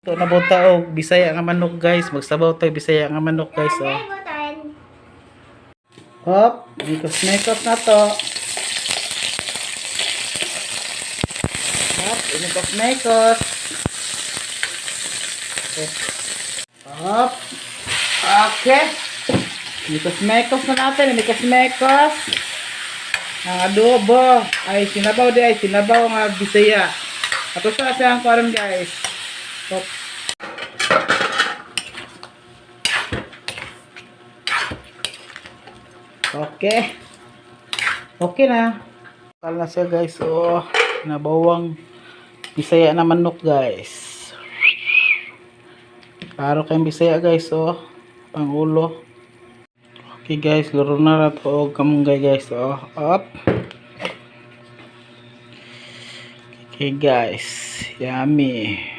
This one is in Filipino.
Ito na buta og Bisaya nga manok guys. Magsabaw tayo Bisaya nga manok guys. Oh. Hop, ikos-mekos na to. Hop, ikos-mekos. Hop. Okay. Ikos-mekos na natin. Ikos-mekos. Ang adobo. Ay, sinabaw di ay. Sinabaw nga Bisaya. Ato sa ang karon guys. Hop. Okay. Okay na. Kal na siya guys. Oh, nabawang Bisaya na manok guys. Klaro kayong Bisaya guys. Oh, pangulo. Okay guys, laro na rato og kamunggay guys. Oh, up. Okay guys. Yummy.